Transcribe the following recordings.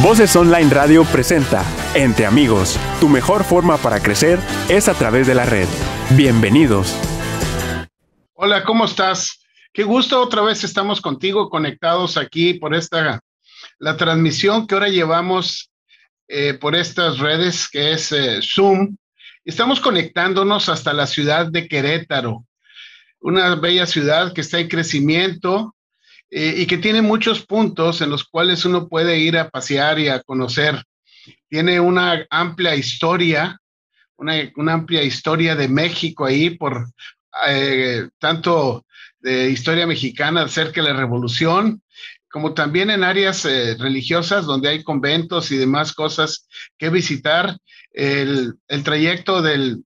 Voces Online Radio presenta Entre Amigos, tu mejor forma para crecer es a través de la red. Bienvenidos. Hola, ¿cómo estás? Qué gusto, otra vez estamos contigo conectados aquí por la transmisión que ahora llevamos por estas redes que es Zoom. Estamos conectándonos hasta la ciudad de Querétaro, una bella ciudad que está en crecimiento y que tiene muchos puntos en los cuales uno puede ir a pasear y a conocer. Tiene una amplia historia, una amplia historia de México ahí, por tanto de historia mexicana acerca de la Revolución, como también en áreas religiosas donde hay conventos y demás cosas que visitar. El trayecto del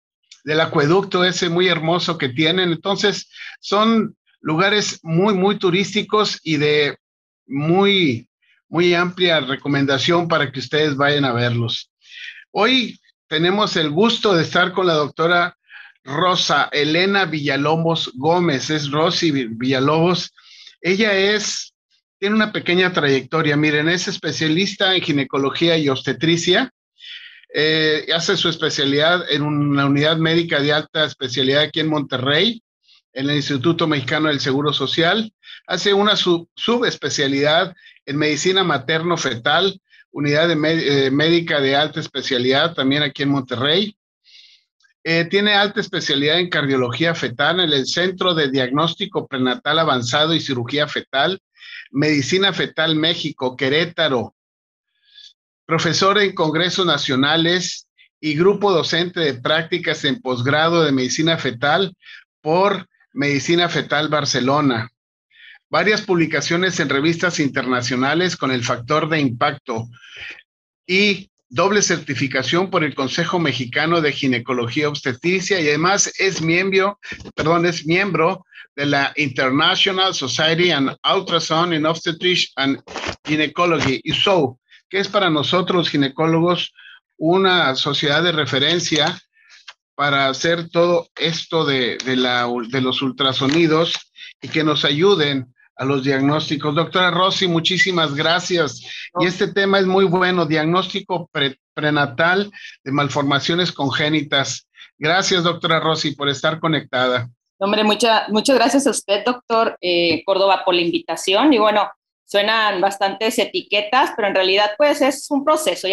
acueducto ese muy hermoso que tienen. Entonces, son lugares muy, muy turísticos y de muy, muy amplia recomendación para que ustedes vayan a verlos. Hoy tenemos el gusto de estar con la doctora Rosa Elena Villalobos Gómez, es Rosy Villalobos. Ella tiene una pequeña trayectoria, miren, es especialista en ginecología y obstetricia, hace su especialidad en una unidad médica de alta especialidad aquí en Monterrey, en el Instituto Mexicano del Seguro Social, hace una subespecialidad en medicina materno-fetal, unidad médica de alta especialidad también aquí en Monterrey. Tiene alta especialidad en cardiología fetal en el Centro de Diagnóstico Prenatal Avanzado y Cirugía Fetal, Medicina Fetal México, Querétaro. Profesor en congresos nacionales y grupo docente de prácticas en posgrado de medicina fetal por Medicina Fetal Barcelona. Varias publicaciones en revistas internacionales con el factor de impacto y doble certificación por el Consejo Mexicano de Ginecología y Obstetricia, y además es miembro de la International Society and Ultrasound in Obstetrics and Gynecology, ISO, que es para nosotros ginecólogos una sociedad de referencia para hacer todo esto de los ultrasonidos y que nos ayuden a los diagnósticos. Doctora Rosy, muchísimas gracias. Y este tema es muy bueno, diagnóstico prenatal de malformaciones congénitas. Gracias, doctora Rosy, por estar conectada. Hombre, muchas gracias a usted, doctor Córdoba, por la invitación. Y bueno, suenan bastantes etiquetas, pero en realidad pues es un proceso.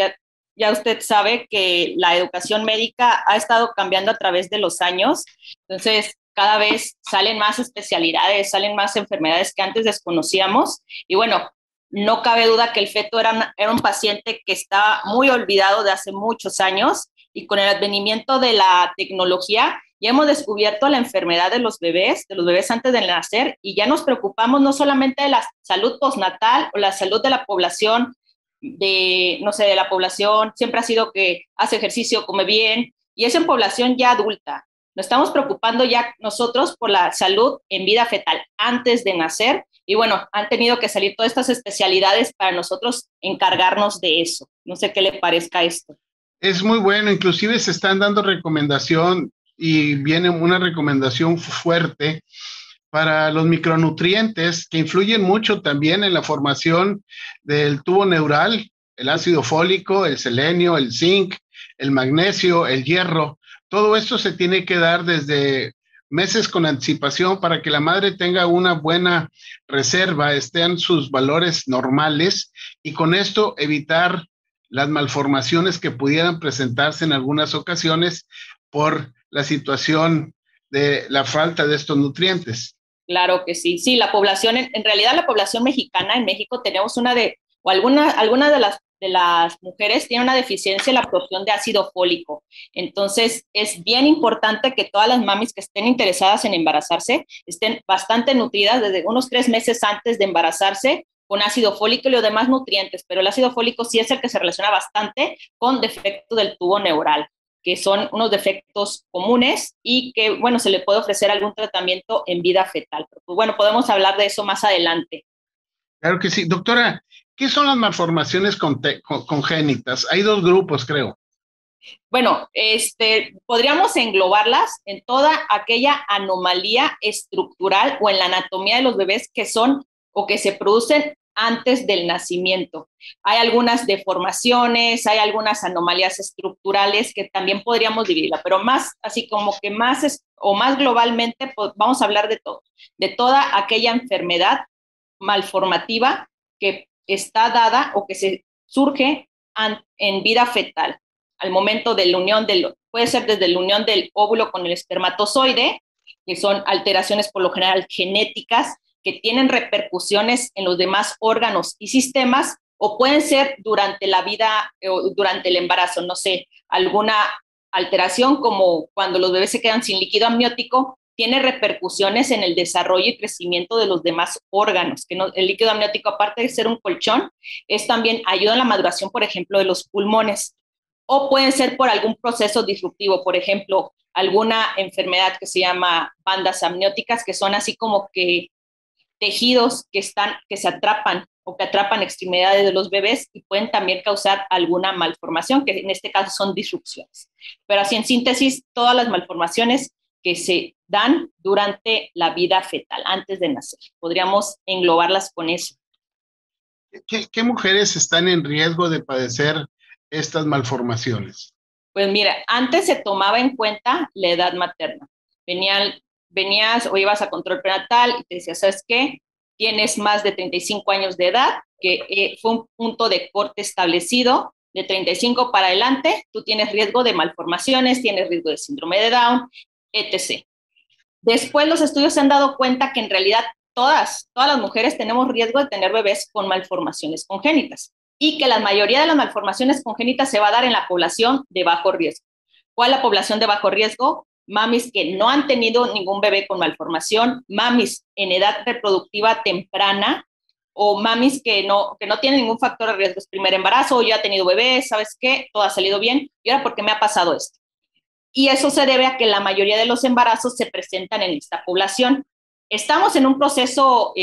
Ya usted sabe que la educación médica ha estado cambiando a través de los años, entonces cada vez salen más especialidades, salen más enfermedades que antes desconocíamos, y bueno, no cabe duda que el feto era un paciente que estaba muy olvidado de hace muchos años, y con el advenimiento de la tecnología ya hemos descubierto la enfermedad de los bebés antes de nacer, y ya nos preocupamos no solamente de la salud postnatal o la salud de la población, de la población, siempre ha sido que hace ejercicio, come bien, y es en población ya adulta. Nos estamos preocupando ya nosotros por la salud en vida fetal antes de nacer, y bueno, han tenido que salir todas estas especialidades para nosotros encargarnos de eso. No sé qué le parezca esto. Es muy bueno, inclusive se están dando recomendación y viene una recomendación fuerte para los micronutrientes que influyen mucho también en la formación del tubo neural, el ácido fólico, el selenio, el zinc, el magnesio, el hierro. Todo esto se tiene que dar desde meses con anticipación para que la madre tenga una buena reserva, estén sus valores normales, y con esto evitar las malformaciones que pudieran presentarse en algunas ocasiones por la situación de la falta de estos nutrientes. Claro que sí. Sí, la población, en realidad la población mexicana, en México tenemos alguna de las mujeres tiene una deficiencia en la absorción de ácido fólico. Entonces, es bien importante que todas las mamis que estén interesadas en embarazarse estén bastante nutridas desde unos 3 meses antes de embarazarse con ácido fólico y los demás nutrientes, pero el ácido fólico sí es el que se relaciona bastante con defecto del tubo neural, que son unos defectos comunes y que, bueno, se le puede ofrecer algún tratamiento en vida fetal. Pero, pues, bueno, podemos hablar de eso más adelante. Claro que sí. Doctora, ¿qué son las malformaciones congénitas? Hay 2 grupos, creo. Bueno, podríamos englobarlas en toda aquella anomalía estructural o en la anatomía de los bebés que son o que se producen antes del nacimiento. Hay algunas deformaciones, hay algunas anomalías estructurales que también podríamos dividirla, pero más, así como que más, o más globalmente, pues vamos a hablar de todo, de toda aquella enfermedad malformativa que está dada o que se surge en vida fetal, al momento de la unión puede ser desde la unión del óvulo con el espermatozoide, que son alteraciones por lo general genéticas, que tienen repercusiones en los demás órganos y sistemas, o pueden ser durante la vida o durante el embarazo, no sé, alguna alteración como cuando los bebés se quedan sin líquido amniótico, tiene repercusiones en el desarrollo y crecimiento de los demás órganos, que no, el líquido amniótico, aparte de ser un colchón, es también ayuda en la maduración, por ejemplo, de los pulmones, o pueden ser por algún proceso disruptivo, por ejemplo, alguna enfermedad que se llama bandas amnióticas, que son así como que tejidos que se atrapan o que atrapan extremidades de los bebés y pueden también causar alguna malformación, que en este caso son disrupciones. Pero así en síntesis, todas las malformaciones que se dan durante la vida fetal, antes de nacer. Podríamos englobarlas con eso. ¿Qué mujeres están en riesgo de padecer estas malformaciones? Pues mira, antes se tomaba en cuenta la edad materna. Venías o ibas a control prenatal y te decía, ¿sabes qué? Tienes más de 35 años de edad, que fue un punto de corte establecido, de 35 para adelante, tú tienes riesgo de malformaciones, tienes riesgo de síndrome de Down, etc. Después los estudios se han dado cuenta que en realidad todas las mujeres tenemos riesgo de tener bebés con malformaciones congénitas y que la mayoría de las malformaciones congénitas se va a dar en la población de bajo riesgo. ¿Cuál es la población de bajo riesgo? Mamis que no han tenido ningún bebé con malformación, mamis en edad reproductiva temprana o mamis que no tienen ningún factor de riesgo, es primer embarazo, o ya ha tenido bebé, ¿sabes qué? Todo ha salido bien, y ahora ¿por qué me ha pasado esto? Y eso se debe a que la mayoría de los embarazos se presentan en esta población. Estamos en un proceso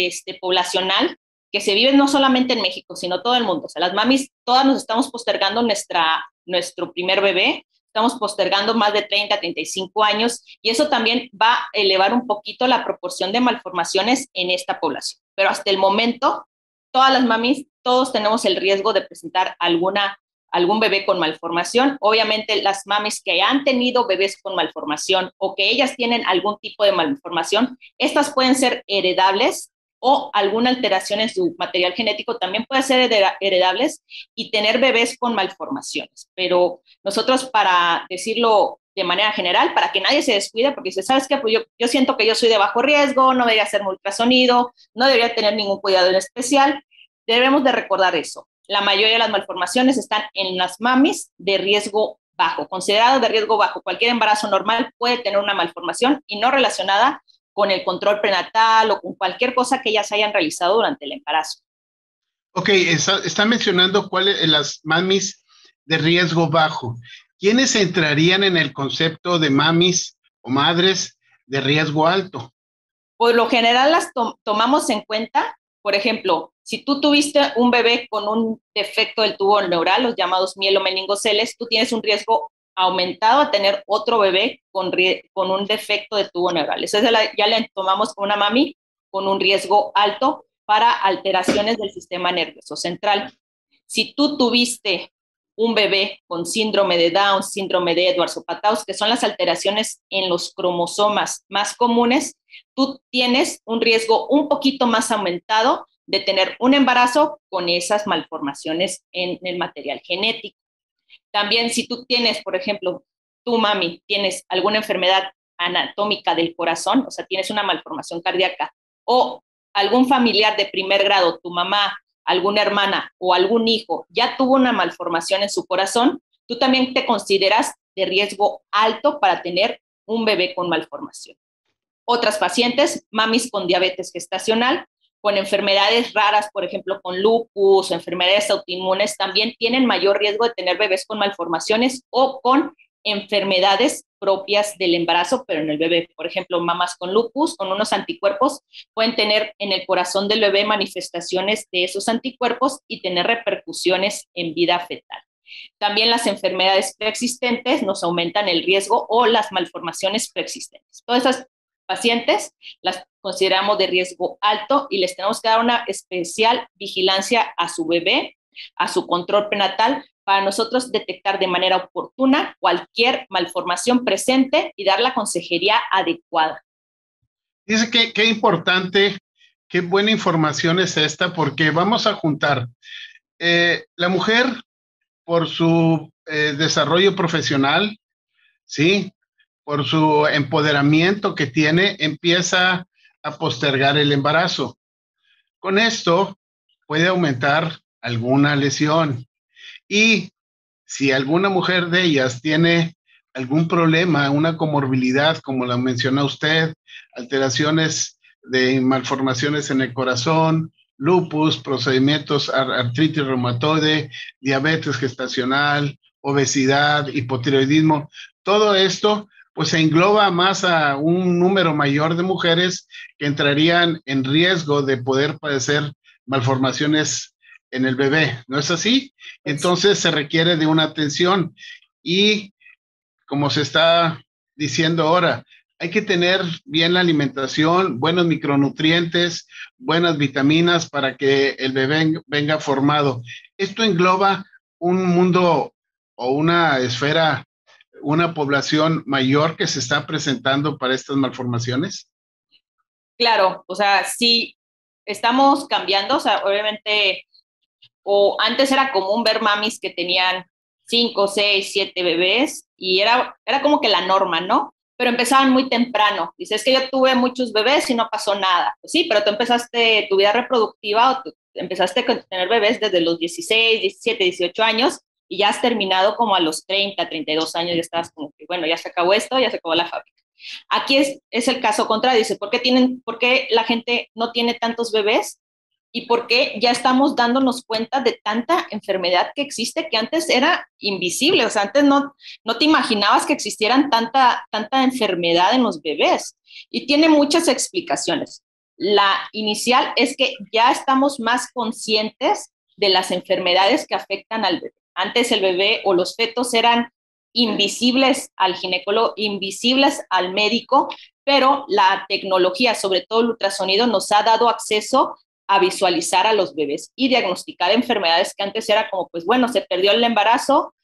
poblacional que se vive no solamente en México, sino todo el mundo. O sea, las mamis, todas nos estamos postergando nuestro primer bebé, estamos postergando más de 30, 35 años, y eso también va a elevar un poquito la proporción de malformaciones en esta población. Pero hasta el momento, todas las mamis, todos tenemos el riesgo de presentar algún bebé con malformación. Obviamente las mamis que han tenido bebés con malformación o que ellas tienen algún tipo de malformación, estas pueden ser heredables o alguna alteración en su material genético también puede ser heredables y tener bebés con malformaciones. Pero nosotros, para decirlo de manera general, para que nadie se descuide, porque dice, ¿sabes qué? Pues yo siento que yo soy de bajo riesgo, no debería hacerme ultrasonido, no debería tener ningún cuidado en especial. Debemos de recordar eso. La mayoría de las malformaciones están en las mamis de riesgo bajo, considerado de riesgo bajo. Cualquier embarazo normal puede tener una malformación y no relacionada con el control prenatal o con cualquier cosa que ellas hayan realizado durante el embarazo. Ok, está mencionando cuáles las mamis de riesgo bajo. ¿Quiénes entrarían en el concepto de mamis o madres de riesgo alto? Por lo general las tomamos en cuenta. Por ejemplo, si tú tuviste un bebé con un defecto del tubo neural, los llamados mielomeningoceles, tú tienes un riesgo aumentado a tener otro bebé con un defecto de tubo neural. Eso ya le tomamos como una mami con un riesgo alto para alteraciones del sistema nervioso central. Si tú tuviste un bebé con síndrome de Down, síndrome de Edwards o Patau, que son las alteraciones en los cromosomas más comunes, tú tienes un riesgo un poquito más aumentado de tener un embarazo con esas malformaciones en el material genético. También si tú tienes, por ejemplo, tu mami, tienes alguna enfermedad anatómica del corazón, o sea, tienes una malformación cardíaca, o algún familiar de primer grado, tu mamá, alguna hermana o algún hijo ya tuvo una malformación en su corazón, tú también te consideras de riesgo alto para tener un bebé con malformación. Otras pacientes, mamis con diabetes gestacional, con enfermedades raras, por ejemplo, con lupus, enfermedades autoinmunes, también tienen mayor riesgo de tener bebés con malformaciones o con enfermedades propias del embarazo, pero en el bebé. Por ejemplo, mamás con lupus, con unos anticuerpos, pueden tener en el corazón del bebé manifestaciones de esos anticuerpos y tener repercusiones en vida fetal. También las enfermedades preexistentes nos aumentan el riesgo o las malformaciones preexistentes. Todas esas pacientes las consideramos de riesgo alto y les tenemos que dar una especial vigilancia a su bebé, a su control prenatal, para nosotros detectar de manera oportuna cualquier malformación presente y dar la consejería adecuada. Dice que qué importante, qué buena información es esta, porque vamos a juntar la mujer por su desarrollo profesional, ¿sí? Por su empoderamiento que tiene, empieza a postergar el embarazo. Con esto puede aumentar alguna lesión. Y si alguna mujer de ellas tiene algún problema, una comorbilidad, como la menciona usted, alteraciones de malformaciones en el corazón, lupus, procedimientos, artritis reumatoide, diabetes gestacional, obesidad, hipotiroidismo, todo esto pues se engloba más a un número mayor de mujeres que entrarían en riesgo de poder padecer malformaciones en el bebé, ¿no es así? Entonces se requiere de una atención y como se está diciendo ahora, hay que tener bien la alimentación, buenos micronutrientes, buenas vitaminas para que el bebé venga formado. Esto engloba un mundo o una esfera, una población mayor que se está presentando para estas malformaciones. Claro, o sea, sí estamos cambiando, o sea, obviamente, o antes era común ver mamis que tenían 5, 6, 7 bebés y era como que la norma, ¿no? Pero empezaban muy temprano. Dices que yo tuve muchos bebés y no pasó nada. Pues sí, pero tú empezaste tu vida reproductiva o empezaste a tener bebés desde los 16, 17, 18 años y ya has terminado como a los 30, 32 años, ya estabas como que, bueno, ya se acabó esto, ya se acabó la fábrica. Aquí es el caso contrario. Dice, ¿por qué la gente no tiene tantos bebés? Y por qué ya estamos dándonos cuenta de tanta enfermedad que existe que antes era invisible. O sea, antes no te imaginabas que existieran tanta enfermedad en los bebés. Y tiene muchas explicaciones. La inicial es que ya estamos más conscientes de las enfermedades que afectan al bebé. Antes el bebé o los fetos eran invisibles al ginecólogo, invisibles al médico, pero la tecnología, sobre todo el ultrasonido, nos ha dado acceso a visualizar a los bebés y diagnosticar enfermedades que antes era como, pues bueno, se perdió el embarazo,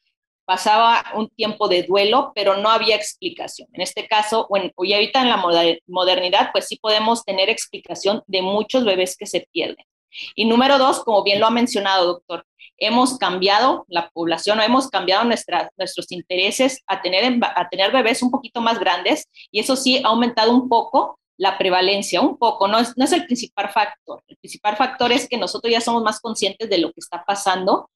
pasaba un tiempo de duelo, pero no había explicación. En este caso, y ahorita en la modernidad, pues sí podemos tener explicación de muchos bebés que se pierden. Y número 2, como bien lo ha mencionado, doctor, hemos cambiado la población, o hemos cambiado nuestros intereses a tener bebés un poquito más grandes, y eso sí ha aumentado un poco la prevalencia, un poco, no es el principal factor. El principal factor es que nosotros ya somos más conscientes de lo que está pasando,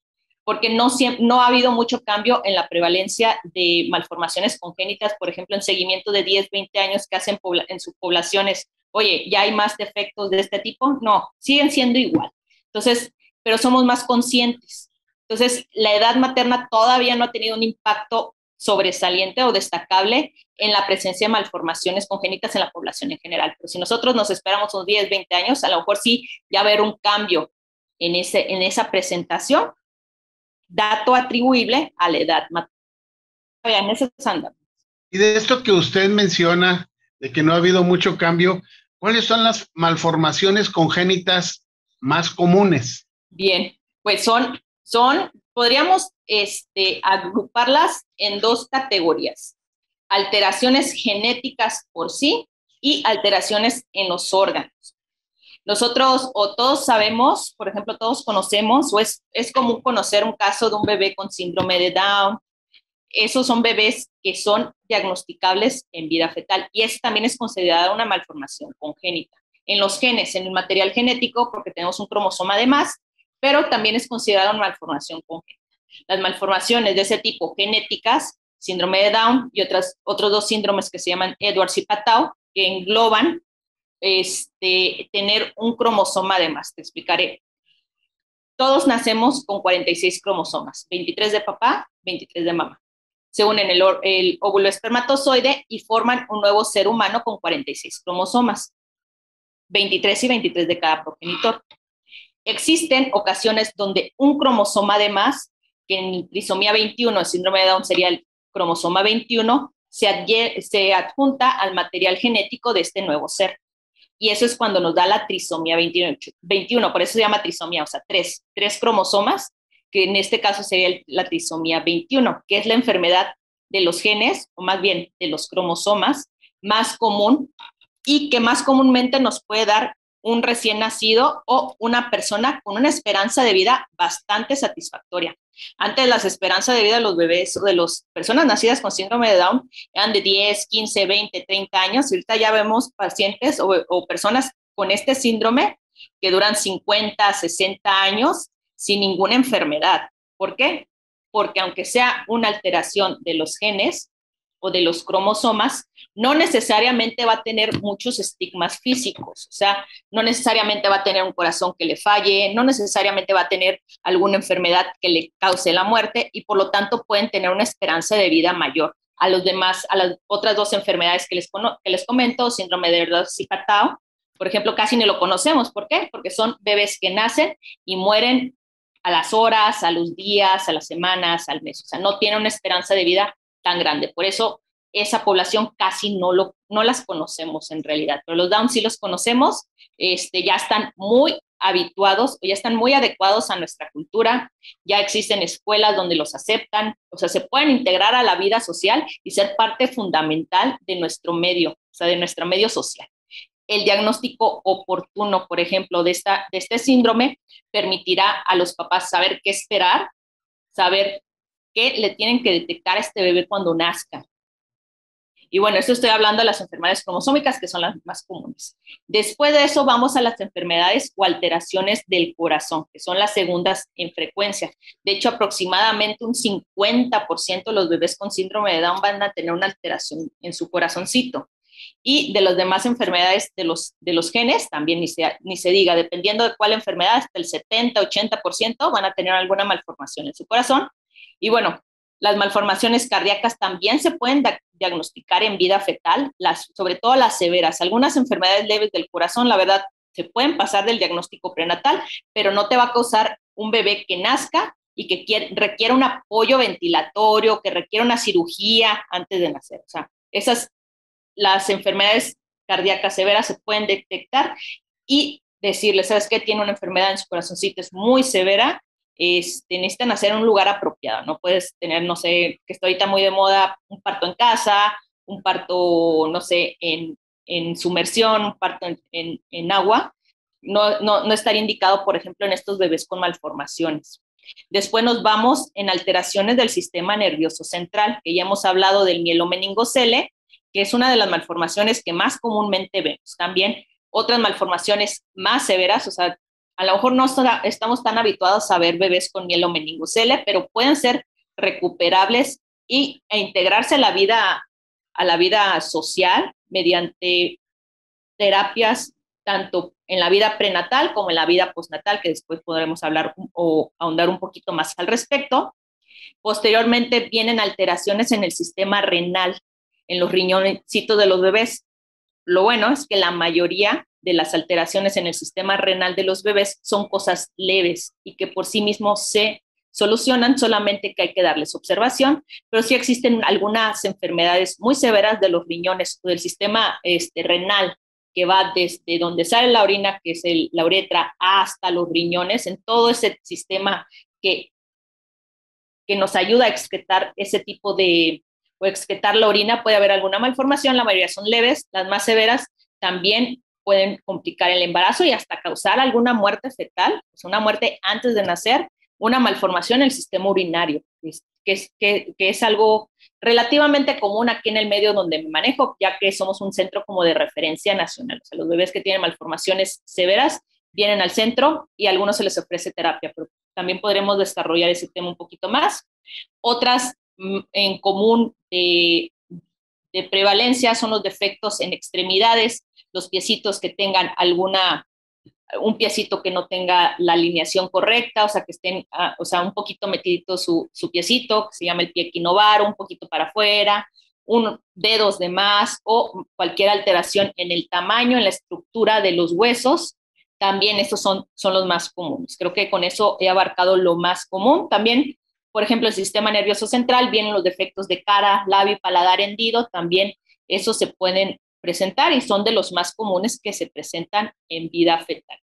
porque no ha habido mucho cambio en la prevalencia de malformaciones congénitas, por ejemplo, en seguimiento de 10, 20 años que hacen en sus poblaciones. Oye, ¿ya hay más defectos de este tipo? No, siguen siendo igual. Entonces, pero somos más conscientes. Entonces, la edad materna todavía no ha tenido un impacto sobresaliente o destacable en la presencia de malformaciones congénitas en la población en general. Pero si nosotros nos esperamos unos 10, 20 años, a lo mejor sí ya va a haber un cambio en esa presentación, dato atribuible a la edad materna. En ese estándar. Y de esto que usted menciona, de que no ha habido mucho cambio, ¿cuáles son las malformaciones congénitas más comunes? Bien, pues podríamos agruparlas en 2 categorías: alteraciones genéticas por sí y alteraciones en los órganos. Nosotros o todos sabemos, por ejemplo, todos conocemos, o es común conocer un caso de un bebé con síndrome de Down. Esos son bebés que son diagnosticables en vida fetal y eso también es considerada una malformación congénita. En los genes, en el material genético, porque tenemos un cromosoma de más, pero también es considerada una malformación congénita. Las malformaciones de ese tipo genéticas, síndrome de Down y otros 2 síndromes que se llaman Edwards y Patau, que engloban tener un cromosoma de más. Te explicaré. Todos nacemos con 46 cromosomas, 23 de papá, 23 de mamá. Se unen el óvulo espermatozoide y forman un nuevo ser humano con 46 cromosomas, 23 y 23 de cada progenitor. Existen ocasiones donde un cromosoma de más, que en trisomía 21, el síndrome de Down sería el cromosoma 21, se adjunta al material genético de este nuevo ser. Y eso es cuando nos da la trisomía 21, por eso se llama trisomía, o sea, tres cromosomas, que en este caso sería la trisomía 21, que es la enfermedad de los genes, o más bien de los cromosomas, más común y que más comúnmente nos puede dar un recién nacido o una persona con una esperanza de vida bastante satisfactoria. Antes las esperanzas de vida de los bebés o de las personas nacidas con síndrome de Down eran de 10, 15, 20, 30 años. Y ahorita ya vemos pacientes o personas con este síndrome que duran 50, 60 años sin ninguna enfermedad. ¿Por qué? Porque aunque sea una alteración de los genes o de los cromosomas, no necesariamente va a tener muchos estigmas físicos, o sea, no necesariamente va a tener un corazón que le falle, no necesariamente va a tener alguna enfermedad que le cause la muerte y por lo tanto pueden tener una esperanza de vida mayor. A los demás, a las otras dos enfermedades que les comento, síndrome de Ehlers-Danlos, por ejemplo, casi ni lo conocemos. ¿Por qué? Porque son bebés que nacen y mueren a las horas, a los días, a las semanas, al mes. O sea, no tienen una esperanza de vida tan grande. Por eso esa población casi no las conocemos en realidad, pero los Down sí los conocemos, ya están muy habituados, ya están muy adecuados a nuestra cultura, ya existen escuelas donde los aceptan, o sea, se pueden integrar a la vida social y ser parte fundamental de nuestro medio, o sea, de nuestro medio social. El diagnóstico oportuno, por ejemplo, de este síndrome permitirá a los papás saber qué esperar, saber qué le tienen que detectar a este bebé cuando nazca. Y bueno, esto estoy hablando de las enfermedades cromosómicas, que son las más comunes. Después de eso vamos a las enfermedades o alteraciones del corazón, que son las segundas en frecuencia. De hecho, aproximadamente un 50% de los bebés con síndrome de Down van a tener una alteración en su corazoncito. Y de las demás enfermedades de los genes, también ni se diga, dependiendo de cuál enfermedad, hasta el 70-80% van a tener alguna malformación en su corazón. Y bueno, las malformaciones cardíacas también se pueden diagnosticar en vida fetal, sobre todo las severas. Algunas enfermedades leves del corazón, la verdad, se pueden pasar del diagnóstico prenatal, pero no te va a causar un bebé que nazca y que requiera un apoyo ventilatorio, que requiera una cirugía antes de nacer. O sea, las enfermedades cardíacas severas se pueden detectar y decirle, ¿sabes qué? Tiene una enfermedad en su corazoncito, es muy severa, necesitan hacer un lugar apropiado. No puedes tener, no sé, que está ahorita muy de moda, un parto en casa, un parto, no sé, en sumersión, un parto en agua. No estaría indicado, por ejemplo, en estos bebés con malformaciones. Después nos vamos en alteraciones del sistema nervioso central, que ya hemos hablado del mielomeningocele, que es una de las malformaciones que más comúnmente vemos. También otras malformaciones más severas, o sea, a lo mejor no estamos tan habituados a ver bebés con mielomeningocele, pero pueden ser recuperables e integrarse a la vida social mediante terapias tanto en la vida prenatal como en la vida postnatal, que después podremos hablar o ahondar un poquito más al respecto. Posteriormente vienen alteraciones en el sistema renal, en los riñoncitos de los bebés. Lo bueno es que la mayoría de las alteraciones en el sistema renal de los bebés son cosas leves y que por sí mismos se solucionan, solamente que hay que darles observación, pero sí existen algunas enfermedades muy severas de los riñones o del sistema renal, que va desde donde sale la orina, que es la uretra, hasta los riñones, en todo ese sistema que nos ayuda a excretar ese tipo de, o excretar la orina. Puede haber alguna malformación, la mayoría son leves, las más severas también pueden complicar el embarazo y hasta causar alguna muerte fetal, o sea, una muerte antes de nacer, una malformación en el sistema urinario, que es algo relativamente común aquí en el medio donde me manejo, ya que somos un centro como de referencia nacional. O sea, los bebés que tienen malformaciones severas vienen al centro y a algunos se les ofrece terapia, pero también podremos desarrollar ese tema un poquito más. Otras en común de prevalencia son los defectos en extremidades, los piecitos que tengan un piecito que no tenga la alineación correcta, o sea, que estén, o sea, un poquito metidito su piecito, que se llama el pie equinovaro, un poquito para afuera, dedos de más, o cualquier alteración en el tamaño, en la estructura de los huesos. También estos son los más comunes. Creo que con eso he abarcado lo más común. También por ejemplo, el sistema nervioso central, vienen los defectos de cara, labio y paladar hendido, también esos se pueden presentar y son de los más comunes que se presentan en vida fetal.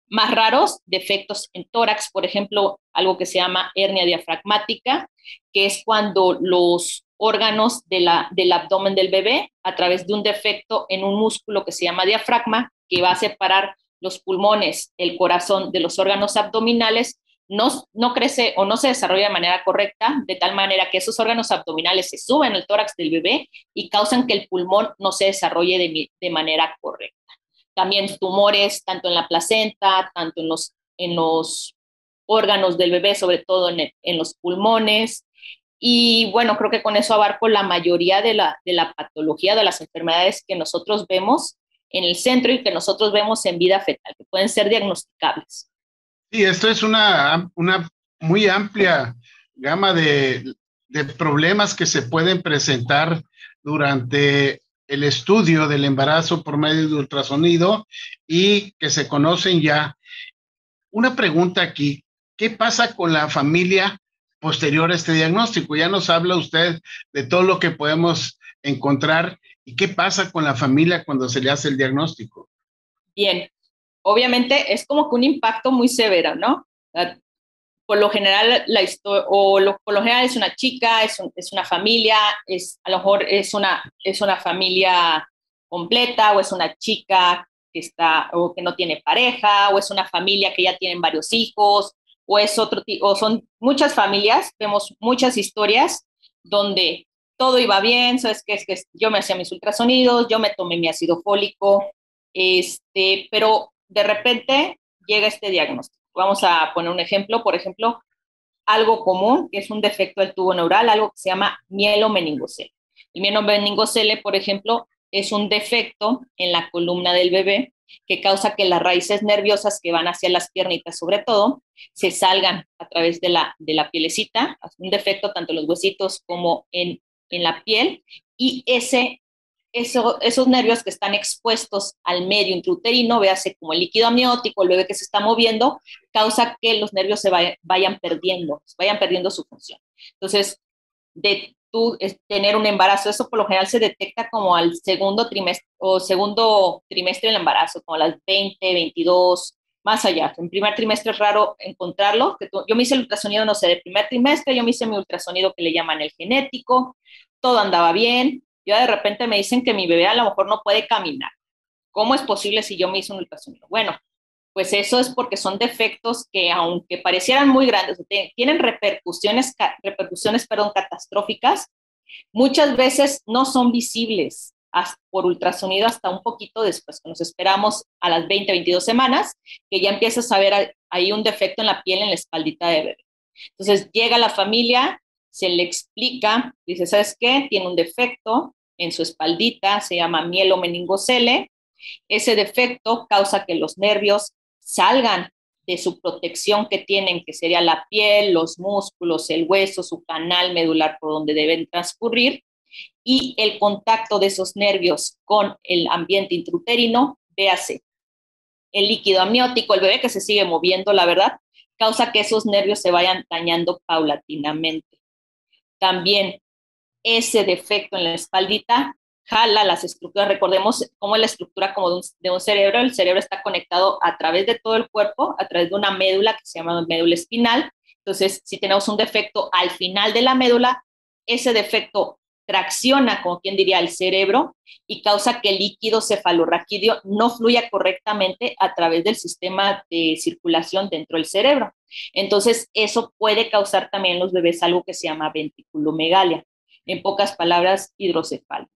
Más raros, defectos en tórax, por ejemplo, algo que se llama hernia diafragmática, que es cuando los órganos del abdomen del bebé, a través de un defecto en un músculo que se llama diafragma, que va a separar los pulmones, el corazón de los órganos abdominales, no crece o no se desarrolla de manera correcta, de tal manera que esos órganos abdominales se suben al tórax del bebé y causan que el pulmón no se desarrolle de manera correcta. También tumores, tanto en la placenta, tanto en los órganos del bebé, sobre todo en los pulmones. Y bueno, creo que con eso abarco la mayoría de la patología, de las enfermedades que nosotros vemos en el centro y que nosotros vemos en vida fetal, que pueden ser diagnosticables. Sí, esto es una muy amplia gama de problemas que se pueden presentar durante el estudio del embarazo por medio de ultrasonido y que se conocen ya. Una pregunta aquí, ¿qué pasa con la familia posterior a este diagnóstico? Ya nos habla usted de todo lo que podemos encontrar y qué pasa con la familia cuando se le hace el diagnóstico. Bien, obviamente es como que un impacto muy severo, ¿no? Por lo general, por lo general es una chica, es una familia, a lo mejor es una familia completa, o es una chica o que no tiene pareja, o es una familia que ya tienen varios hijos, o son muchas familias, vemos muchas historias donde todo iba bien, sabes que es que yo me hacía mis ultrasonidos, yo me tomé mi ácido fólico, pero de repente llega este diagnóstico. Vamos a poner un ejemplo, por ejemplo, algo común, que es un defecto del tubo neural, algo que se llama mielomeningocele. El mielomeningocele, por ejemplo, es un defecto en la columna del bebé que causa que las raíces nerviosas que van hacia las piernitas, sobre todo, se salgan a través de la pielecita, un defecto tanto en los huesitos como en la piel, y esos nervios que están expuestos al medio intrauterino, véase como el líquido amniótico, el bebé que se está moviendo, causa que los nervios se vayan perdiendo su función. Entonces, de tú tener un embarazo, eso por lo general se detecta como al segundo trimestre del embarazo, como a las 20, 22, más allá. En primer trimestre es raro encontrarlo. Yo me hice el ultrasonido, no sé, de primer trimestre, yo me hice mi ultrasonido que le llaman el genético, todo andaba bien. Ya de repente me dicen que mi bebé a lo mejor no puede caminar. ¿Cómo es posible si yo me hice un ultrasonido? Bueno, pues eso es porque son defectos que, aunque parecieran muy grandes, tienen repercusiones catastróficas, muchas veces no son visibles por ultrasonido hasta un poquito después, que nos esperamos a las 20, 22 semanas, que ya empiezas a ver ahí un defecto en la piel, en la espaldita de bebé. Entonces llega la familia, se le explica, dice, ¿sabes qué? Tiene un defecto en su espaldita, se llama mielomeningocele. Ese defecto causa que los nervios salgan de su protección que tienen, que sería la piel, los músculos, el hueso, su canal medular por donde deben transcurrir, y el contacto de esos nervios con el ambiente intrauterino, véase, el líquido amniótico, el bebé que se sigue moviendo, la verdad, causa que esos nervios se vayan dañando paulatinamente. También ese defecto en la espaldita jala las estructuras. Recordemos cómo es la estructura como de un cerebro. El cerebro está conectado a través de todo el cuerpo, a través de una médula que se llama médula espinal. Entonces, si tenemos un defecto al final de la médula, ese defecto tracciona, como quien diría, el cerebro y causa que el líquido cefalorraquídeo no fluya correctamente a través del sistema de circulación dentro del cerebro. Entonces, eso puede causar también en los bebés algo que se llama ventriculomegalia. En pocas palabras, hidrocefalia.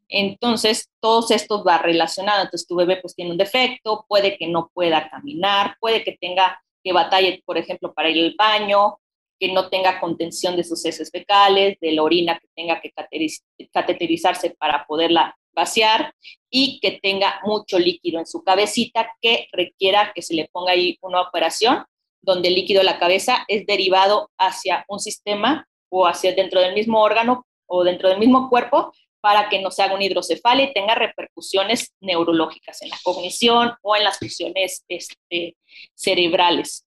Entonces, todos estos va relacionado. Entonces, tu bebé pues tiene un defecto, puede que no pueda caminar, puede que tenga que batalle, por ejemplo, para ir al baño, que no tenga contención de sus heces fecales, de la orina, que tenga que cateterizarse para poderla vaciar y que tenga mucho líquido en su cabecita que requiera que se le ponga ahí una operación donde el líquido de la cabeza es derivado hacia un sistema o hacia dentro del mismo órgano o dentro del mismo cuerpo para que no se haga una hidrocefalia y tenga repercusiones neurológicas en la cognición o en las funciones cerebrales.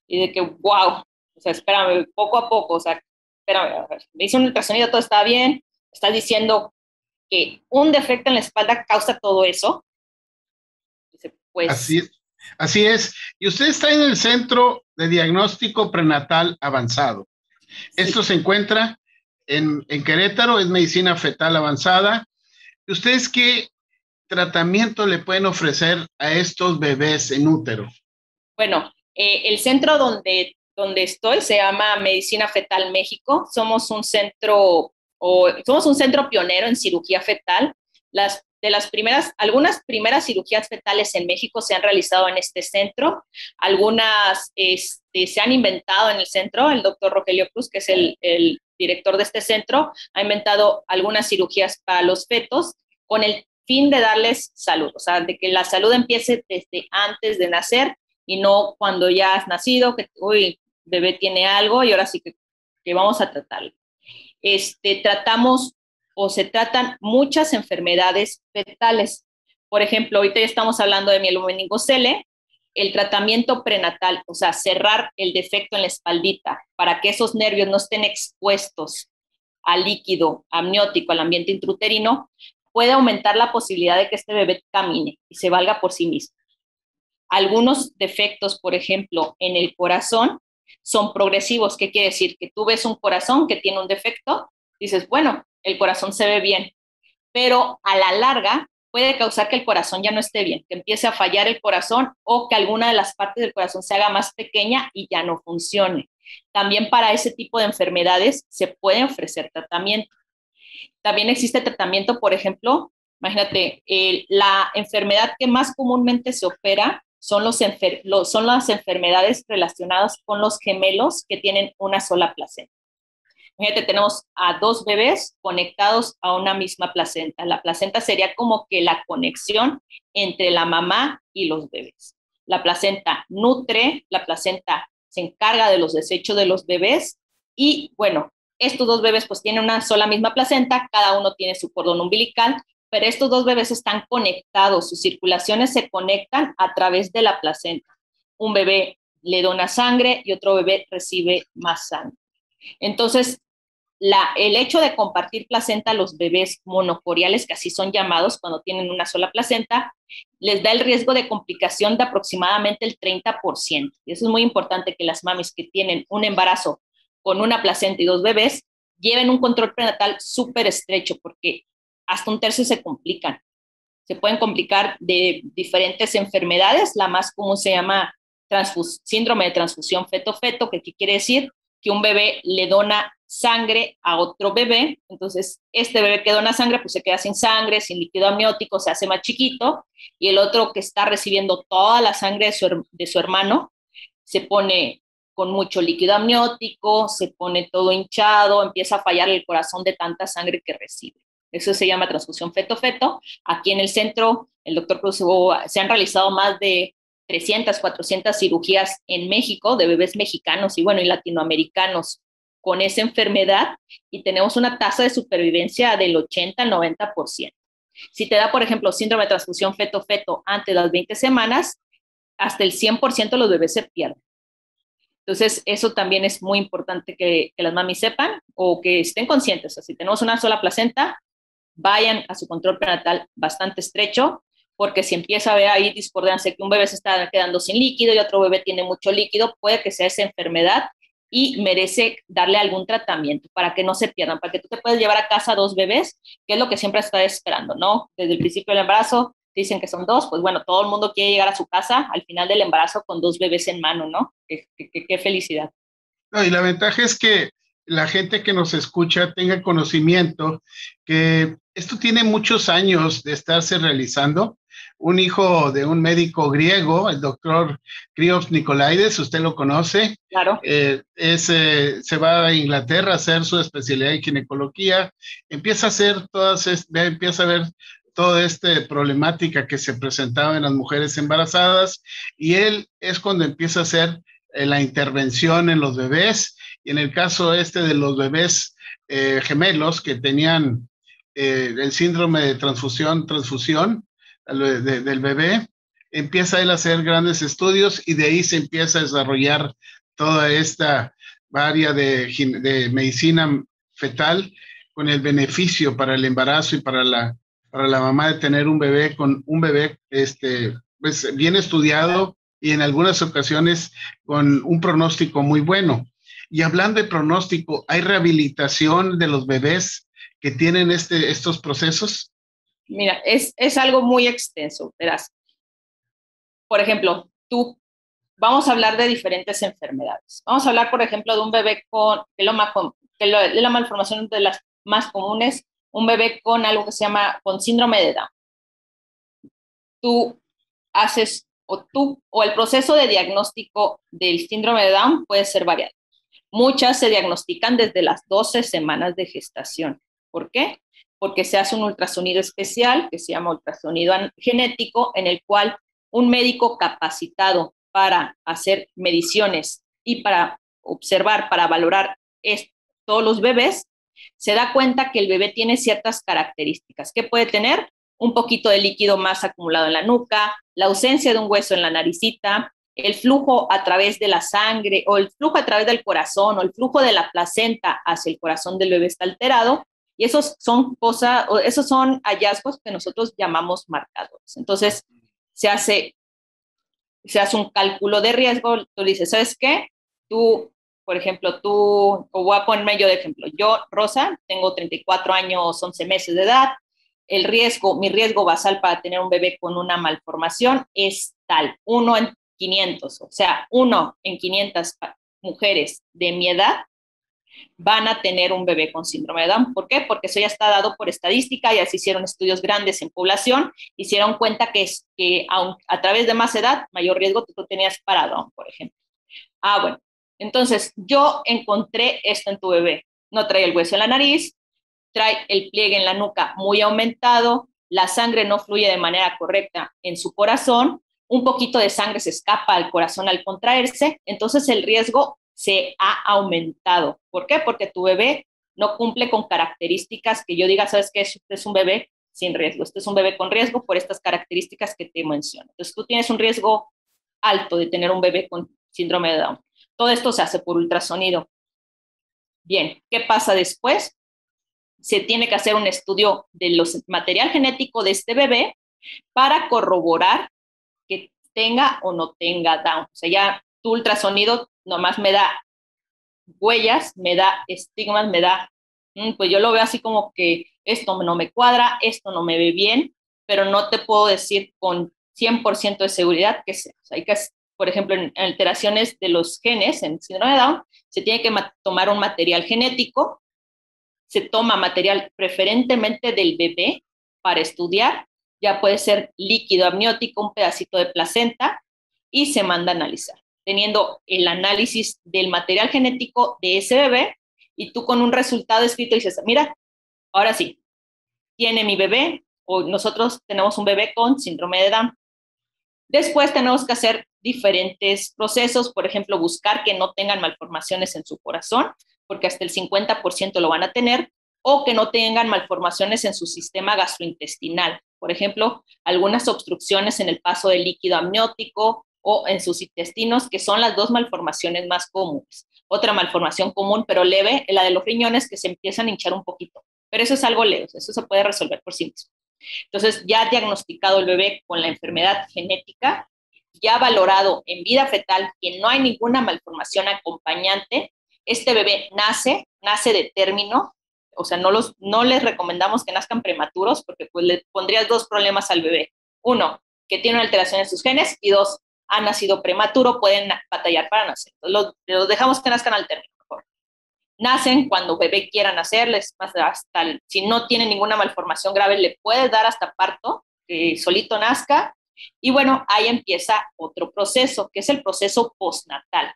Y de que, wow, o sea, espérame, poco a poco, o sea, espérame, a ver, me hice un ultrasonido, todo está bien, estás diciendo que un defecto en la espalda causa todo eso. Dice, pues, Así es. Y usted está en el Centro de Diagnóstico Prenatal Avanzado. sí. Esto se encuentra en Querétaro, es medicina fetal avanzada. ¿Ustedes qué tratamiento le pueden ofrecer a estos bebés en útero? Bueno, el centro donde estoy se llama Medicina Fetal México. Somos un centro pionero en cirugía fetal. Algunas primeras cirugías fetales en México se han realizado en este centro. Algunas se han inventado en el centro. El doctor Rogelio Cruz, que es el director de este centro, ha inventado algunas cirugías para los fetos con el fin de darles salud, o sea, de que la salud empiece desde antes de nacer y no cuando ya has nacido, que uy, bebé tiene algo y ahora sí que vamos a tratarlo. Tratamos o se tratan muchas enfermedades fetales. Por ejemplo, ahorita ya estamos hablando de mielomeningocele, el tratamiento prenatal, o sea, cerrar el defecto en la espaldita para que esos nervios no estén expuestos al líquido amniótico, al ambiente intrauterino, puede aumentar la posibilidad de que este bebé camine y se valga por sí mismo. Algunos defectos, por ejemplo, en el corazón, son progresivos. ¿Qué quiere decir? Que tú ves un corazón que tiene un defecto, dices, bueno, el corazón se ve bien, pero a la larga puede causar que el corazón ya no esté bien, que empiece a fallar el corazón o que alguna de las partes del corazón se haga más pequeña y ya no funcione. También para ese tipo de enfermedades se puede ofrecer tratamiento. También existe tratamiento, por ejemplo, imagínate, la enfermedad que más comúnmente se opera son las enfermedades relacionadas con los gemelos que tienen una sola placenta. Fíjate, tenemos a dos bebés conectados a una misma placenta. La placenta sería como que la conexión entre la mamá y los bebés. La placenta nutre, la placenta se encarga de los desechos de los bebés y, bueno, estos dos bebés pues tienen una sola misma placenta, cada uno tiene su cordón umbilical, pero estos dos bebés están conectados, sus circulaciones se conectan a través de la placenta. Un bebé le dona sangre y otro bebé recibe más sangre. Entonces, el hecho de compartir placenta a los bebés monocoriales, que así son llamados cuando tienen una sola placenta, les da el riesgo de complicación de aproximadamente el 30%. Y eso es muy importante que las mamis que tienen un embarazo con una placenta y dos bebés lleven un control prenatal súper estrecho, porque hasta un tercio se complican. Se pueden complicar de diferentes enfermedades. La más común se llama síndrome de transfusión feto-feto, que ¿qué quiere decir? Que un bebé le dona sangre a otro bebé, entonces este bebé que dona sangre pues se queda sin sangre, sin líquido amniótico, se hace más chiquito, y el otro que está recibiendo toda la sangre de su hermano se pone con mucho líquido amniótico, se pone todo hinchado, empieza a fallar el corazón de tanta sangre que recibe. Eso se llama transfusión feto-feto. Aquí en el centro, el doctor Cruz, se han realizado más de 300, 400 cirugías en México de bebés mexicanos y, bueno, y latinoamericanos con esa enfermedad, y tenemos una tasa de supervivencia del 80 al 90%. Si te da, por ejemplo, síndrome de transfusión feto-feto antes de las 20 semanas, hasta el 100% de los bebés se pierden. Entonces, eso también es muy importante que las mamis sepan o que estén conscientes. O sea, si tenemos una sola placenta, vayan a su control prenatal bastante estrecho, porque si empieza a haber ahí discordancia, que un bebé se está quedando sin líquido y otro bebé tiene mucho líquido, puede que sea esa enfermedad y merece darle algún tratamiento para que no se pierdan, para que tú te puedas llevar a casa dos bebés, que es lo que siempre estás esperando, ¿no? Desde el principio del embarazo dicen que son dos, pues bueno, todo el mundo quiere llegar a su casa al final del embarazo con dos bebés en mano, ¿no? Qué felicidad. No, y la ventaja es que la gente que nos escucha tenga conocimiento que esto tiene muchos años de estarse realizando. Un hijo de un médico griego, el doctor Krios Nicolaides, usted lo conoce. Claro. Se va a Inglaterra a hacer su especialidad en ginecología, empieza a ver toda esta problemática que se presentaba en las mujeres embarazadas, y él es cuando empieza a hacer la intervención en los bebés, y en el caso de los bebés gemelos que tenían el síndrome de transfusión del bebé, empieza él a hacer grandes estudios y de ahí se empieza a desarrollar toda esta área de medicina fetal, con el beneficio para el embarazo y para la mamá de tener un bebé, con un bebé pues, bien estudiado y en algunas ocasiones con un pronóstico muy bueno. Y hablando de pronóstico, ¿hay rehabilitación de los bebés que tienen estos procesos? Mira, es algo muy extenso, verás. Por ejemplo, vamos a hablar de diferentes enfermedades. Vamos a hablar, por ejemplo, de un bebé de la malformación de las más comunes, un bebé con algo que se llama con síndrome de Down. Tú haces, o el proceso de diagnóstico del síndrome de Down puede ser variado. Muchas se diagnostican desde las 12 semanas de gestación. ¿Por qué? Porque se hace un ultrasonido especial que se llama ultrasonido genético, en el cual un médico capacitado para hacer mediciones y para observar, para valorar todos los bebés, se da cuenta que el bebé tiene ciertas características. ¿Qué puede tener? Un poquito de líquido más acumulado en la nuca, la ausencia de un hueso en la naricita, el flujo a través de la sangre o el flujo a través del corazón o el flujo de la placenta hacia el corazón del bebé está alterado, y esos son hallazgos que nosotros llamamos marcadores. Entonces, se hace un cálculo de riesgo. Tú dices, ¿sabes qué? Por ejemplo, o voy a ponerme yo de ejemplo. Yo, Rosa, tengo 34 años, 11 meses de edad. Mi riesgo basal para tener un bebé con una malformación es tal, 1 en 500, o sea, 1 en 500 mujeres de mi edad van a tener un bebé con síndrome de Down. ¿Por qué? Porque eso ya está dado por estadística, ya se hicieron estudios grandes en población, y se dieron cuenta que a través de más edad, mayor riesgo tú tenías para Down, por ejemplo. Bueno, entonces yo encontré esto en tu bebé. No trae el hueso en la nariz, trae el pliegue en la nuca muy aumentado, la sangre no fluye de manera correcta en su corazón, un poquito de sangre se escapa al corazón al contraerse, entonces el riesgo se ha aumentado. ¿Por qué? Porque tu bebé no cumple con características que yo diga, ¿sabes qué? Este es un bebé sin riesgo, este es un bebé con riesgo por estas características que te menciono. Entonces tú tienes un riesgo alto de tener un bebé con síndrome de Down. Todo esto se hace por ultrasonido. Bien, ¿qué pasa después? Se tiene que hacer un estudio del material genético de este bebé para corroborar que tenga o no tenga Down. O sea, ya tu ultrasonido nomás me da huellas, me da estigmas, pues yo lo veo así como que esto no me cuadra, esto no me ve bien, pero no te puedo decir con 100% de seguridad que sea. O sea, por ejemplo, en alteraciones de los genes en síndrome de Down, se tiene que tomar un material genético, se toma material preferentemente del bebé para estudiar, ya puede ser líquido amniótico, un pedacito de placenta, y se manda a analizar, teniendo el análisis del material genético de ese bebé, y tú con un resultado escrito dices, mira, ahora sí, tiene mi bebé, o nosotros tenemos un bebé con síndrome de Down. Después tenemos que hacer diferentes procesos, por ejemplo, buscar que no tengan malformaciones en su corazón, porque hasta el 50% lo van a tener, o que no tengan malformaciones en su sistema gastrointestinal. Por ejemplo, algunas obstrucciones en el paso del líquido amniótico o en sus intestinos, que son las 2 malformaciones más comunes. Otra malformación común, pero leve, es la de los riñones, que se empiezan a hinchar un poquito. Pero eso es algo leve, eso se puede resolver por sí mismo. Entonces, ya diagnosticado el bebé con la enfermedad genética, ya valorado en vida fetal que no hay ninguna malformación acompañante, este bebé nace de término, o sea, no les recomendamos que nazcan prematuros, porque pues le pondrías 2 problemas al bebé. 1, que tiene una alteración en sus genes, y 2, ha nacido prematuro, pueden batallar para nacer. Los dejamos que nazcan al término, mejor. Nacen cuando bebé quiera nacer, si no tiene ninguna malformación grave, le puedes dar hasta parto, que solito nazca, y bueno, ahí empieza otro proceso, que es el proceso postnatal.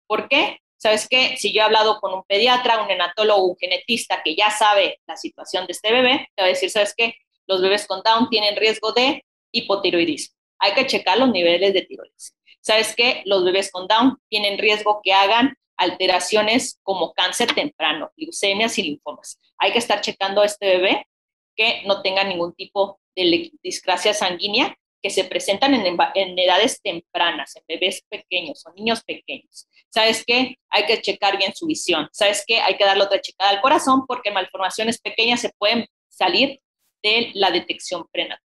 ¿Por qué? ¿Sabes qué? Si yo he hablado con un pediatra, un neonatólogo, un genetista que ya sabe la situación de este bebé, te va a decir, ¿sabes qué? Los bebés con Down tienen riesgo de hipotiroidismo. Hay que checar los niveles de tiroides. ¿Sabes qué? Los bebés con Down tienen riesgo que hagan alteraciones como cáncer temprano, leucemias y linfomas. Hay que estar checando a este bebé que no tenga ningún tipo de discrasia sanguínea, que se presentan en edades tempranas, en bebés pequeños o niños pequeños. ¿Sabes qué? Hay que checar bien su visión. ¿Sabes qué? Hay que darle otra checada al corazón porque malformaciones pequeñas se pueden salir de la detección prenatal.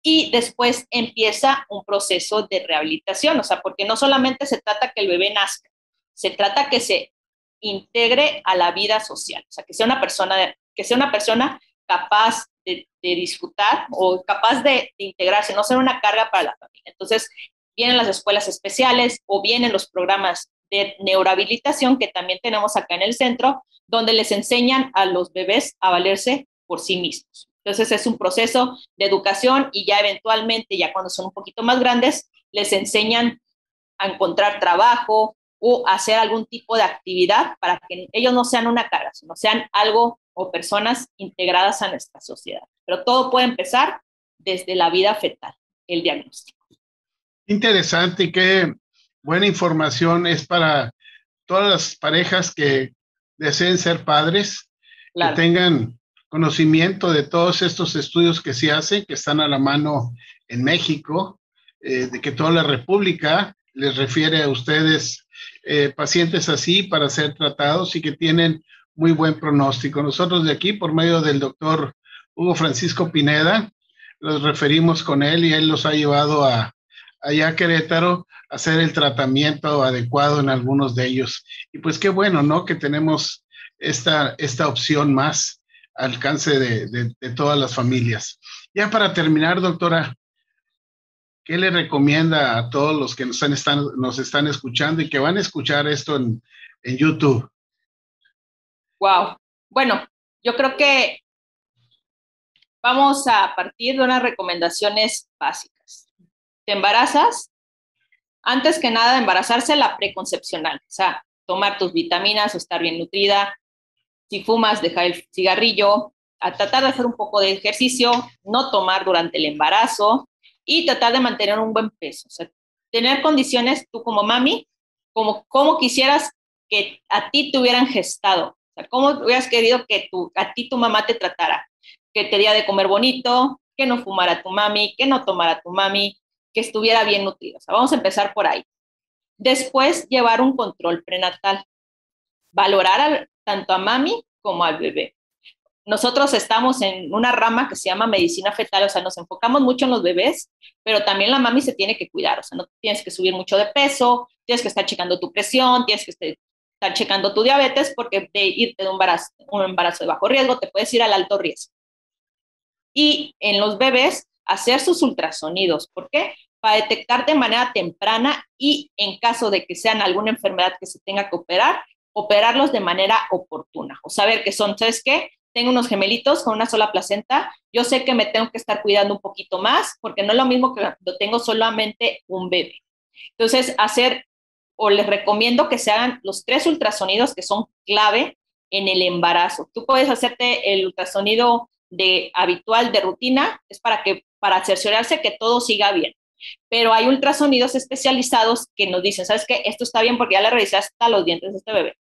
Y después empieza un proceso de rehabilitación, o sea, porque no solamente se trata que el bebé nazca, se trata que se integre a la vida social, o sea, que sea una persona capaz de disfrutar o capaz de integrarse, no ser una carga para la familia. Entonces, vienen las escuelas especiales o vienen los programas de neurorehabilitación que también tenemos acá en el centro, donde les enseñan a los bebés a valerse por sí mismos. Entonces es un proceso de educación y ya eventualmente, ya cuando son un poquito más grandes, les enseñan a encontrar trabajo o hacer algún tipo de actividad para que ellos no sean una carga, sino sean algo o personas integradas a nuestra sociedad. Pero todo puede empezar desde la vida fetal, el diagnóstico. Interesante y qué buena información es para todas las parejas que deseen ser padres, claro, que tengan conocimiento de todos estos estudios que se hacen, que están a la mano en México, de que toda la República les refiere a ustedes pacientes así para ser tratados y que tienen muy buen pronóstico. Nosotros de aquí, por medio del doctor Hugo Francisco Pineda, los referimos con él y él los ha llevado allá a Querétaro a hacer el tratamiento adecuado en algunos de ellos. Y pues qué bueno, ¿no? Que tenemos esta opción más al alcance de todas las familias. Ya para terminar, doctora, ¿qué le recomienda a todos los que nos están escuchando y que van a escuchar esto en YouTube? Wow. Bueno, yo creo que vamos a partir de unas recomendaciones básicas. ¿Te embarazas? Antes que nada, embarazarse la preconcepcional, o sea, tomar tus vitaminas o estar bien nutrida. Si fumas, dejar el cigarrillo, a tratar de hacer un poco de ejercicio, no tomar durante el embarazo y tratar de mantener un buen peso. O sea, tener condiciones tú como mami, como quisieras que a ti te hubieran gestado. O sea, cómo hubieras querido que a ti tu mamá te tratara, que te diera de comer bonito, que no fumara tu mami, que no tomara tu mami, que estuviera bien nutrida. O sea, vamos a empezar por ahí. Después, llevar un control prenatal. Valorar tanto a mami como al bebé. Nosotros estamos en una rama que se llama medicina fetal, o sea, nos enfocamos mucho en los bebés, pero también la mami se tiene que cuidar, o sea, no tienes que subir mucho de peso, tienes que estar checando tu presión, tienes que estar checando tu diabetes, porque de irte de un embarazo de bajo riesgo, te puedes ir al alto riesgo. Y en los bebés, hacer sus ultrasonidos. ¿Por qué? Para detectar de manera temprana y en caso de que sean alguna enfermedad que se tenga que operar, operarlos de manera oportuna. O saber que son, ¿sabes qué? Tengo unos gemelitos con una sola placenta, yo sé que me tengo que estar cuidando un poquito más, porque no es lo mismo que lo tengo solamente un bebé. Entonces, les recomiendo que se hagan los 3 ultrasonidos que son clave en el embarazo. Tú puedes hacerte el ultrasonido habitual de rutina, es para cerciorarse que todo siga bien. Pero hay ultrasonidos especializados que nos dicen, ¿sabes qué? Esto está bien porque ya le revisaste hasta los dientes de este bebé,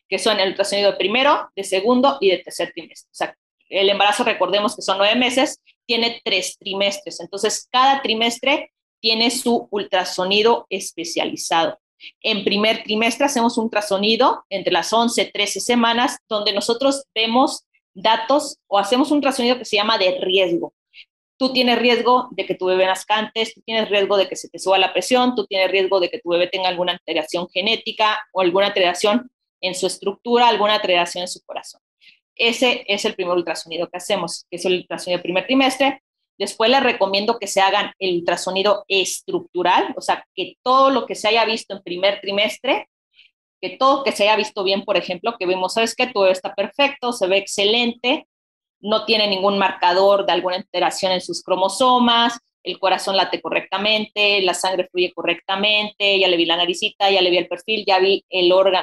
que son el ultrasonido de primero, de segundo y de tercer trimestre. O sea, el embarazo, recordemos que son 9 meses, tiene 3 trimestres. Entonces, cada trimestre tiene su ultrasonido especializado. En primer trimestre hacemos un ultrasonido entre las 11 y 13 semanas, donde nosotros vemos datos o hacemos un ultrasonido que se llama de riesgo. Tú tienes riesgo de que tu bebé nazca antes, tú tienes riesgo de que se te suba la presión, tú tienes riesgo de que tu bebé tenga alguna alteración genética o alguna alteración en su estructura, alguna alteración en su corazón. Ese es el primer ultrasonido que hacemos, que es el ultrasonido del primer trimestre. Después les recomiendo que se hagan el ultrasonido estructural, o sea, que todo lo que se haya visto en primer trimestre, que todo que se haya visto bien, por ejemplo, que vemos, ¿sabes qué? Tu bebé está perfecto, se ve excelente, no tiene ningún marcador de alguna alteración en sus cromosomas, el corazón late correctamente, la sangre fluye correctamente, ya le vi la naricita, ya le vi el perfil, ya vi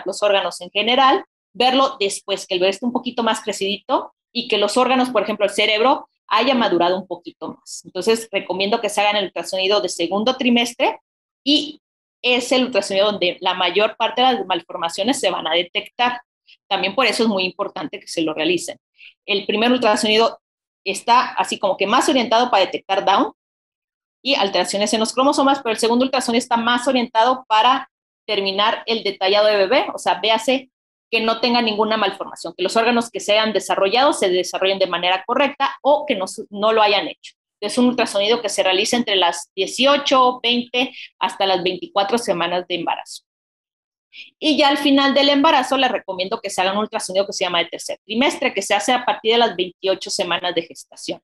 los órganos en general, verlo después que el bebé esté un poquito más crecidito y que los órganos, por ejemplo, el cerebro, haya madurado un poquito más. Entonces, recomiendo que se hagan el ultrasonido de segundo trimestre y es el ultrasonido donde la mayor parte de las malformaciones se van a detectar. También por eso es muy importante que se lo realicen. El primer ultrasonido está así como que más orientado para detectar Down y alteraciones en los cromosomas, pero el segundo ultrasonido está más orientado para terminar el detallado de bebé, o sea, véase que no tenga ninguna malformación, que los órganos que se hayan desarrollado se desarrollen de manera correcta o que no lo hayan hecho. Es un ultrasonido que se realiza entre las 18, 20 hasta las 24 semanas de embarazo. Y ya al final del embarazo les recomiendo que se haga un ultrasonido que se llama de tercer trimestre, que se hace a partir de las 28 semanas de gestación.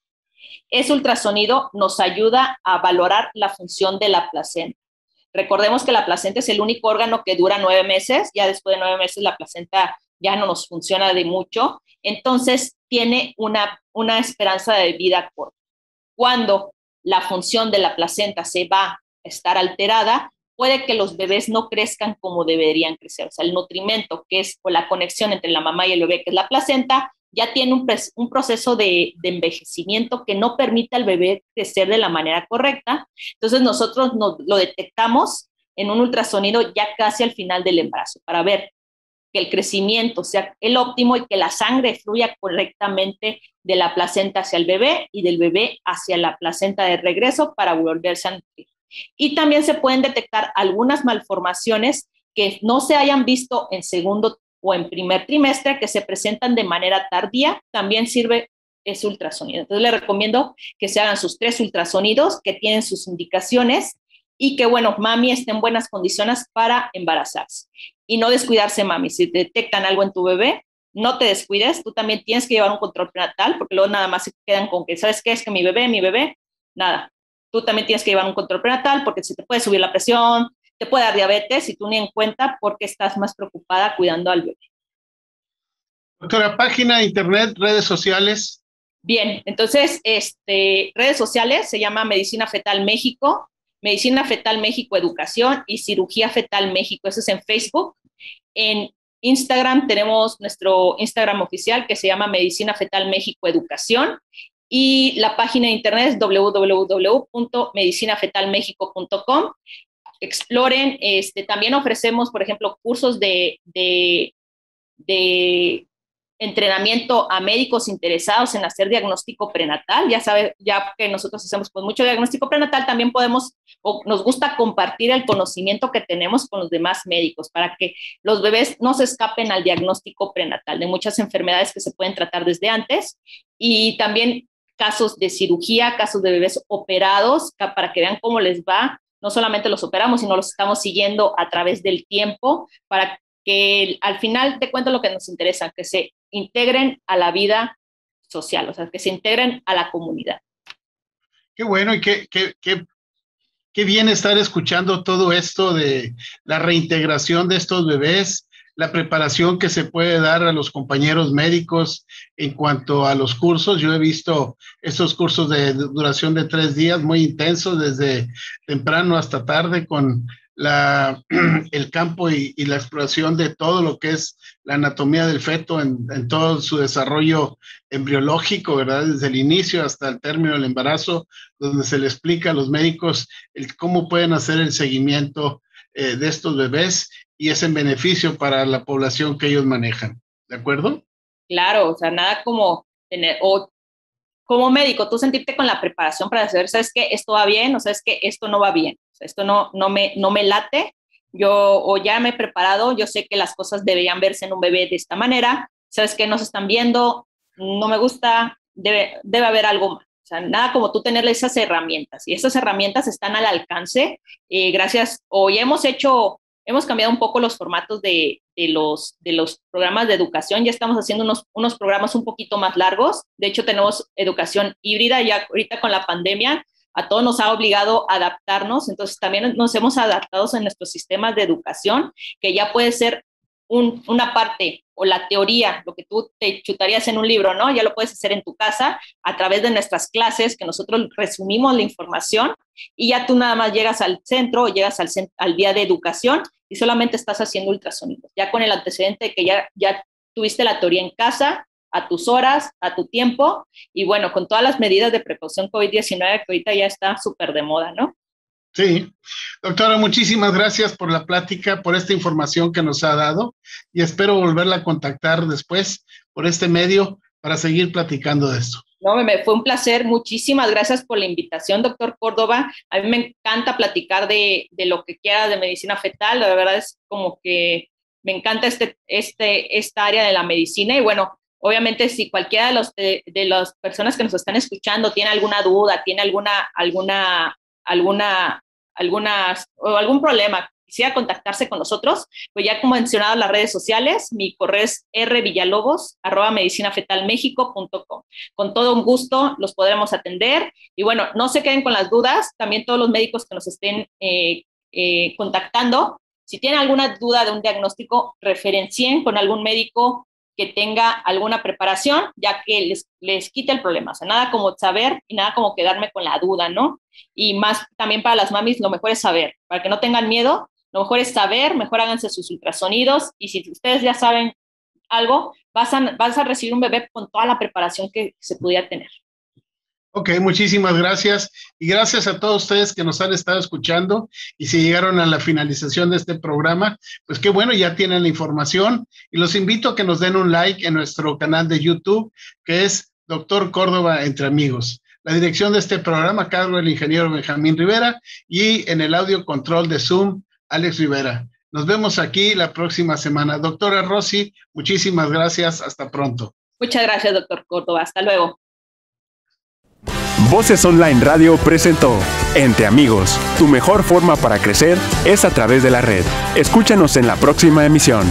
Ese ultrasonido nos ayuda a valorar la función de la placenta. Recordemos que la placenta es el único órgano que dura 9 meses, ya después de 9 meses la placenta ya no nos funciona de mucho, entonces tiene una esperanza de vida corta. Cuando la función de la placenta se va a estar alterada, puede que los bebés no crezcan como deberían crecer. O sea, el nutrimento, que es o la conexión entre la mamá y el bebé, que es la placenta, ya tiene un proceso de envejecimiento que no permite al bebé crecer de la manera correcta. Entonces nosotros lo detectamos en un ultrasonido ya casi al final del embarazo para ver que el crecimiento sea el óptimo y que la sangre fluya correctamente de la placenta hacia el bebé y del bebé hacia la placenta de regreso para volverse a nutrir. Y también se pueden detectar algunas malformaciones que no se hayan visto en segundo o en primer trimestre, que se presentan de manera tardía, también sirve ese ultrasonido. Entonces le recomiendo que se hagan sus 3 ultrasonidos, que tienen sus indicaciones y que, bueno, mami esté en buenas condiciones para embarazarse. Y no descuidarse, mami. Si detectan algo en tu bebé, no te descuides, tú también tienes que llevar un control prenatal, porque luego nada más se quedan con que, ¿sabes qué? Es que mi bebé, nada. Tú también tienes que llevar un control prenatal porque se te puede subir la presión, te puede dar diabetes y tú ni en cuenta porque estás más preocupada cuidando al bebé. Doctora, página, internet, redes sociales. Bien, entonces, redes sociales se llama Medicina Fetal México, Medicina Fetal México Educación y Cirugía Fetal México. Eso es en Facebook. En Instagram tenemos nuestro Instagram oficial que se llama Medicina Fetal México Educación. Y la página de internet es www.medicinafetalmexico.com. Exploren, también ofrecemos, por ejemplo, cursos de entrenamiento a médicos interesados en hacer diagnóstico prenatal. Ya sabe, ya que nosotros hacemos pues mucho diagnóstico prenatal, también podemos o nos gusta compartir el conocimiento que tenemos con los demás médicos para que los bebés no se escapen al diagnóstico prenatal de muchas enfermedades que se pueden tratar desde antes, y también casos de cirugía, casos de bebés operados, para que vean cómo les va. No solamente los operamos, sino los estamos siguiendo a través del tiempo para que al final te cuento lo que nos interesa, que se integren a la vida social, o sea, que se integren a la comunidad. Qué bueno y qué bien estar escuchando todo esto de la reintegración de estos bebés, la preparación que se puede dar a los compañeros médicos en cuanto a los cursos. Yo he visto estos cursos de duración de 3 días muy intensos, desde temprano hasta tarde, con el campo y la exploración de todo lo que es la anatomía del feto en todo su desarrollo embriológico, ¿verdad? Desde el inicio hasta el término del embarazo, donde se le explica a los médicos cómo pueden hacer el seguimiento de estos bebés, y es en beneficio para la población que ellos manejan. ¿De acuerdo? Claro, o sea, nada como tener, o como médico, tú sentirte con la preparación para saber, ¿sabes qué? Esto va bien, o sabes qué, esto no va bien, o sea, esto no me late, o ya me he preparado, yo sé que las cosas deberían verse en un bebé de esta manera, ¿sabes qué? No se están viendo, no me gusta, debe haber algo más. O sea, nada como tú tener esas herramientas, y esas herramientas están al alcance, gracias, hoy hemos cambiado un poco los formatos de los programas de educación. Ya estamos haciendo unos programas un poquito más largos. De hecho, tenemos educación híbrida. Ya ahorita con la pandemia a todos nos ha obligado a adaptarnos. Entonces, también nos hemos adaptado en nuestros sistemas de educación, que ya puede ser una parte o la teoría, lo que tú te chutarías en un libro, ¿no? Ya lo puedes hacer en tu casa a través de nuestras clases, que nosotros resumimos la información, y ya tú nada más llegas al centro o llegas al día de educación y solamente estás haciendo ultrasonidos, ya con el antecedente de que ya tuviste la teoría en casa, a tus horas, a tu tiempo, y bueno, con todas las medidas de precaución COVID-19 que ahorita ya está súper de moda, ¿no? Sí, doctora, muchísimas gracias por la plática, por esta información que nos ha dado, y espero volverla a contactar después por este medio para seguir platicando de esto. No, me fue un placer. Muchísimas gracias por la invitación, doctor Córdoba. A mí me encanta platicar de lo que quiera de medicina fetal. La verdad es como que me encanta esta área de la medicina. Y bueno, obviamente si cualquiera de las personas que nos están escuchando tiene alguna duda, tiene algún problema, quisiera contactarse con nosotros, pues ya como mencionado en las redes sociales, mi correo es rvillalobos@medicinafetalmexico.com. Con todo un gusto los podremos atender. Y bueno, no se queden con las dudas, también todos los médicos que nos estén contactando, si tienen alguna duda de un diagnóstico, referencien con algún médico que tenga alguna preparación, ya que les quite el problema. O sea, nada como saber y nada como quedarme con la duda, ¿no? Y más también para las mamis, lo mejor es saber, para que no tengan miedo. Lo mejor es saber, mejor háganse sus ultrasonidos, y si ustedes ya saben algo, vas a recibir un bebé con toda la preparación que se pudiera tener. Ok, muchísimas gracias. Y gracias a todos ustedes que nos han estado escuchando. Y si llegaron a la finalización de este programa, pues qué bueno, ya tienen la información. Y los invito a que nos den un like en nuestro canal de YouTube, que es Doctor Córdoba Entre Amigos. La dirección de este programa, cargo el ingeniero Benjamín Rivera, y en el audio control de Zoom, Alex Rivera. Nos vemos aquí la próxima semana. Doctora Rosy, muchísimas gracias. Hasta pronto. Muchas gracias, doctor Córdoba. Hasta luego. Voces Online Radio presentó Entre Amigos. Tu mejor forma para crecer es a través de la red. Escúchanos en la próxima emisión.